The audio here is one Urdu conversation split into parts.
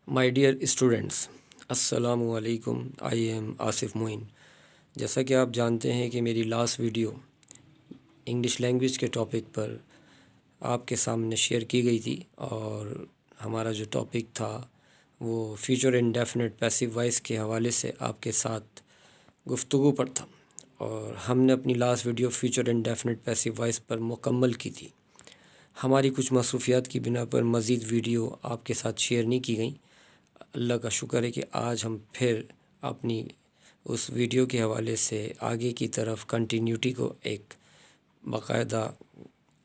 مائی ڈیئر اسٹوڈنٹس، السلام علیکم۔ آئی ایم آصف معین۔ جیسا کہ آپ جانتے ہیں کہ میری لاسٹ ویڈیو انگلش لینگویج کے ٹاپک پر آپ کے سامنے شیئر کی گئی تھی، اور ہمارا جو ٹاپک تھا وہ فیوچر انڈیفینٹ پیسیو وائس کے حوالے سے آپ کے ساتھ گفتگو پر تھا، اور ہم نے اپنی last video future indefinite passive voice پر مکمل کی تھی۔ ہماری کچھ مصروفیات کی بنا پر مزید ویڈیو آپ کے ساتھ شیئر نہیں کی گئیں۔ اللہ کا شکر ہے کہ آج ہم پھر اپنی اس ویڈیو کے حوالے سے آگے کی طرف کنٹینیوٹی کو ایک باقاعدہ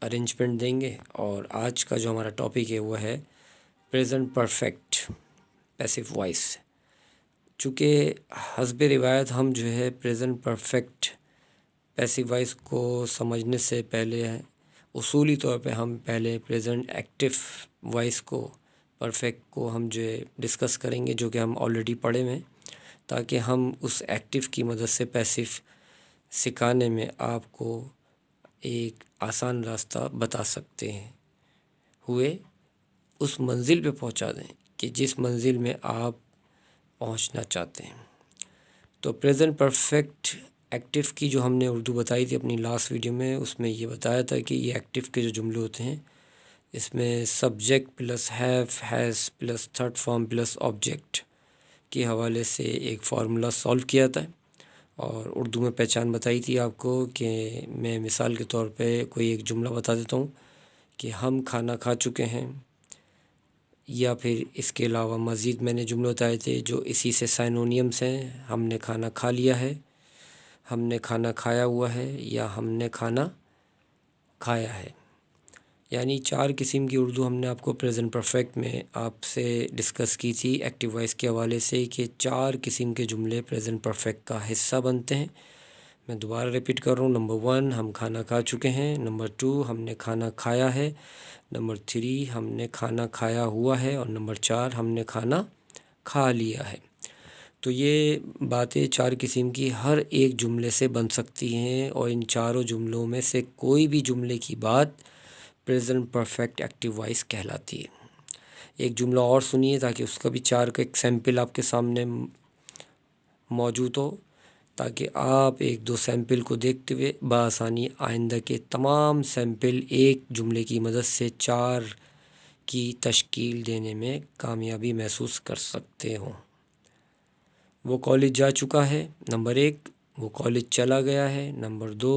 ارینجمنٹ دیں گے، اور آج کا جو ہمارا ٹاپک ہے وہ ہے پریزنٹ پرفیکٹ پیسیو وائس۔ چونکہ حسب روایت ہم جو ہے پریزنٹ پرفیکٹ پیسیو وائس کو سمجھنے سے پہلے اصولی طور پہ ہم پہلے پریزنٹ ایکٹیو وائس کو پرفیکٹ کو ہم جو ہے ڈسکس کریں گے، جو کہ ہم آلریڈی پڑھے ہوئے ہیں، تاکہ ہم اس ایکٹیو کی مدد سے پیسیو سکھانے میں آپ کو ایک آسان راستہ بتا سکتے ہیں، ہوئے اس منزل پہ پہنچا دیں کہ جس منزل میں آپ پہنچنا چاہتے ہیں۔ تو پریزنٹ پرفیکٹ ایکٹیو کی جو ہم نے اردو بتائی تھی اپنی لاسٹ ویڈیو میں، اس میں یہ بتایا تھا کہ یہ ایکٹیو کے جو جملے ہوتے ہیں، اس میں subject plus have has plus third form plus object کے حوالے سے ایک فارمولا سولو کیا تھا، اور اردو میں پہچان بتائی تھی آپ کو کہ میں مثال کے طور پہ کوئی ایک جملہ بتا دیتا ہوں کہ ہم کھانا کھا چکے ہیں، یا پھر اس کے علاوہ مزید میں نے جملے بتائے تھے جو اسی سے سائنونیمس ہیں۔ ہم نے کھانا کھا لیا ہے، ہم نے کھانا کھایا ہوا ہے، یا ہم نے کھانا کھایا ہے۔ یعنی 4 قسم کی اردو ہم نے آپ کو پریزنٹ پرفیکٹ میں آپ سے ڈسکس کی تھی ایکٹیو وائس کے حوالے سے، کہ 4 قسم کے جملے پریزنٹ پرفیکٹ کا حصہ بنتے ہیں۔ میں دوبارہ ریپیٹ کر رہا ہوں۔ نمبر 1 ہم کھانا کھا چکے ہیں، نمبر 2 ہم نے کھانا کھایا ہے، نمبر 3 ہم نے کھانا کھایا ہوا ہے، اور نمبر 4 ہم نے کھانا کھا لیا ہے۔ تو یہ باتیں 4 قسم کی ہر ایک جملے سے بن سکتی ہیں، اور ان چاروں جملوں میں سے کوئی بھی جملے کی بات پریزنٹ پرفیکٹ ایکٹیو وائس کہلاتی ہے۔ ایک جملہ اور سنیے تاکہ اس کا بھی 4 کا ایک سیمپل آپ کے سامنے موجود ہو، تاکہ آپ 1-2 سیمپل کو دیکھتے ہوئے بآسانی آئندہ کے تمام سیمپل ایک جملے کی مدد سے 4 کی تشکیل دینے میں کامیابی محسوس کر سکتے ہوں۔ وہ کالج جا چکا ہے، نمبر 1 وہ کالج چلا گیا ہے، نمبر 2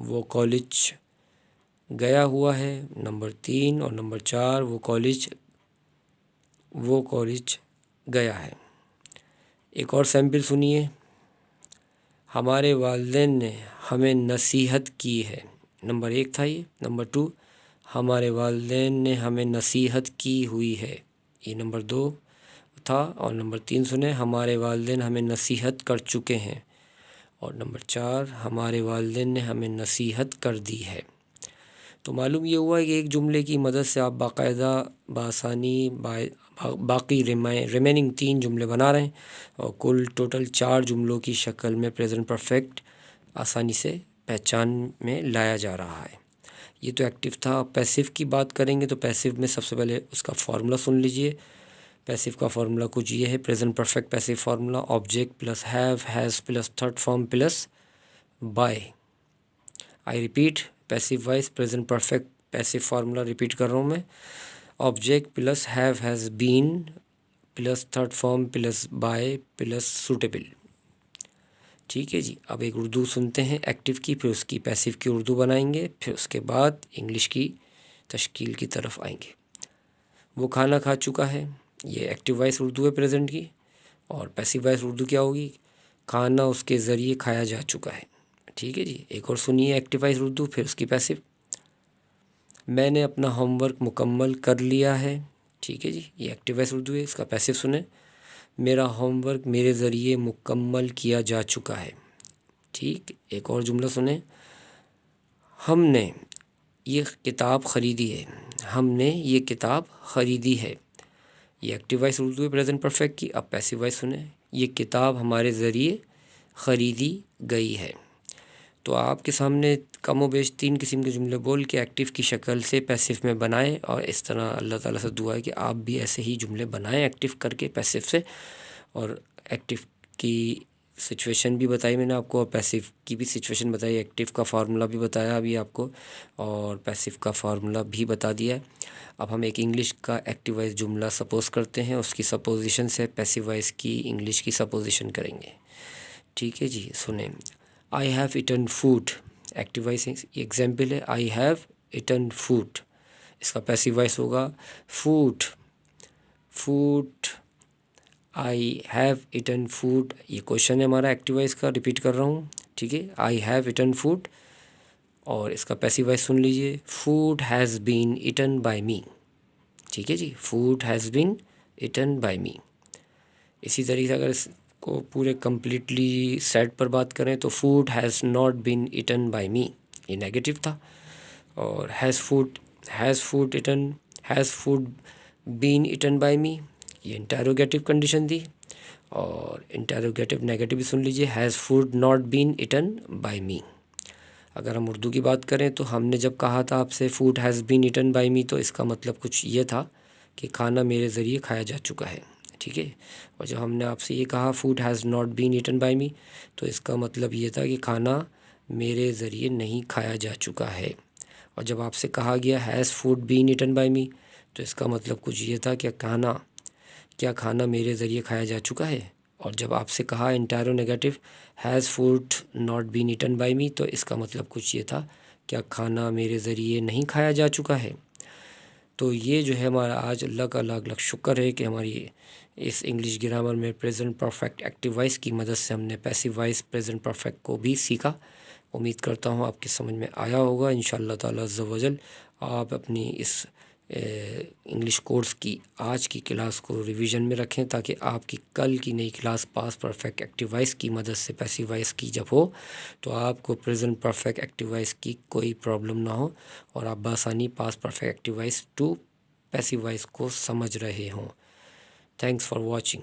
وہ کالج گیا ہوا ہے، نمبر 3 اور نمبر 4 وہ کالج گیا ہے۔ ایک اور سیمپل سنیے۔ ہمارے والدین نے ہمیں نصیحت کی ہے، نمبر 1 تھا یہ، نمبر 2 ہمارے والدین نے ہمیں نصیحت کی ہوئی ہے، یہ نمبر 2 تھا، اور نمبر 3 سنیں، ہمارے والدین ہمیں نصیحت کر چکے ہیں، اور نمبر 4 ہمارے والدین نے ہمیں نصیحت کر دی ہے۔ تو معلوم یہ ہوا کہ ایک جملے کی مدد سے آپ باقاعدہ بآسانی باقی ریمیننگ 3 جملے بنا رہے ہیں، اور کل ٹوٹل 4 جملوں کی شکل میں پریزنٹ پرفیکٹ آسانی سے پہچان میں لایا جا رہا ہے۔ یہ تو ایکٹیو تھا۔ پیسیو کی بات کریں گے تو پیسیو میں سب سے پہلے اس کا فارمولا سن لیجئے۔ پیسیو کا فارمولا کچھ یہ ہے، present perfect passive formula: object plus have has plus third form plus by. I repeat, passive voice present perfect passive formula repeat کر رہا ہوں میں: object plus have has been plus third form plus by plus suitable. ٹھیک ہے جی، اب ایک اردو سنتے ہیں ایکٹیو کی، پھر اس کی پیسیو کی اردو بنائیں گے، پھر اس کے بعد انگلش کی تشکیل کی طرف آئیں گے۔ وہ کھانا کھا چکا ہے، یہ ایکٹیو وائس اردو ہے پریزنٹ کی، اور پیسیو وائس اردو کیا ہوگی؟ کھانا اس کے ذریعے کھایا جا چکا ہے۔ ٹھیک ہے جی، ایک اور سنیے ایکٹیو وائس اردو، پھر اس کی پیسیو: میں نے اپنا ہوم ورک مکمل کر لیا ہے۔ ٹھیک ہے جی، یہ ایکٹیو وائس اردو ہے۔ اس کا پیسیو سنیں: میرا ہوم ورک میرے ذریعے مکمل کیا جا چکا ہے۔ ٹھیک، ایک اور جملہ سنیں: ہم نے یہ کتاب خریدی ہے، ہم نے یہ کتاب خریدی ہے۔ یہ ایکٹیو وائس اردو ہے پریزنٹ پرفیکٹ کی۔ اب پیسیو وائس سنیں: یہ کتاب ہمارے ذریعے خریدی گئی ہے۔ تو آپ کے سامنے کم و بیش 3 قسم کے جملے بول کے ایکٹیو کی شکل سے پیسو میں بنائیں، اور اس طرح اللہ تعالیٰ سے دعا ہے کہ آپ بھی ایسے ہی جملے بنائیں ایکٹیو کر کے پیسو سے. اور ایکٹیو کی سچویشن بھی بتائی میں نے آپ کو، اور پیسو کی بھی سچویشن بتائی. ایکٹیو کا فارمولا بھی بتایا ابھی آپ کو، اور پیسو کا فارمولا بھی بتا دیا ہے. اب ہم ایک انگلش کا ایکٹیو وائز جملہ سپوز کرتے ہیں، اس کی سپوزیشن سے پیسو وائز کی انگلش کی سپوزیشن کریں گے. ٹھیک ہے جی، سنیں. I have eaten food, active voice example ہے. آئی ہیو ایٹن فوڈ، اس کا پیسو وائز ہوگا food. Food, I have eaten food, یہ کوشچن ہے ہمارا ایکٹیو وائز کا، ریپیٹ کر رہا ہوں. ٹھیک ہے، آئی ہیو ایٹن فوڈ، اور اس کا پیسو وائز سن لیجئے، food has been eaten by me. ٹھیک ہے جی، food has been eaten by me. اسی طریقے سے اگر اس کو پورے کمپلیٹلی سیٹ پر بات کریں تو food has not been eaten by me, یہ نیگیٹو تھا. اور has food been eaten by me, یہ انٹیروگیٹو کنڈیشن تھی. اور انٹیروگیٹو نیگیٹو بھی سن لیجئے، has food not been eaten by me. اگر ہم اردو کی بات کریں تو ہم نے جب کہا تھا آپ سے food has been eaten by me, تو اس کا مطلب کچھ یہ تھا کہ کھانا میرے ذریعے کھایا جا چکا ہے. ٹھیک ہے، اور جب ہم نے آپ سے یہ کہا food has not been eaten by me, تو اس کا مطلب یہ تھا کہ کھانا میرے ذریعے نہیں کھایا جا چکا ہے. اور جب آپ سے کہا گیا has food been eaten by me, تو اس کا مطلب کچھ یہ تھا کہ کیا کھانا میرے ذریعے کھایا جا چکا ہے. اور جب آپ سے کہا interro negative has food not been eaten by me, تو اس کا مطلب کچھ یہ تھا کیا کھانا میرے ذریعے نہیں کھایا جا چکا ہے. تو یہ جو ہے ہمارا آج اللہ کا لاکھ لاکھ شکر ہے کہ ہماری اس انگلش گرامر میں پریزنٹ پرفیکٹ ایکٹیو وائس کی مدد سے ہم نے پیسو وائس پریزنٹ پرفیکٹ کو بھی سیکھا. امید کرتا ہوں آپ کی سمجھ میں آیا ہوگا. انشاءاللہ تعالی عز و جل آپ اپنی اس انگلش کورس کی آج کی کلاس کو ریویژن میں رکھیں، تاکہ آپ کی کل کی نئی کلاس پاس پرفیکٹ ایکٹیو وائس کی مدد سے پیسو وائس کی جب ہو تو آپ کو پریزنٹ پرفیکٹ ایکٹیو وائس کی کوئی پرابلم نہ ہو، اور آپ بآسانی past perfect active voice to passive voice کو سمجھ رہے ہوں. Thanks for watching.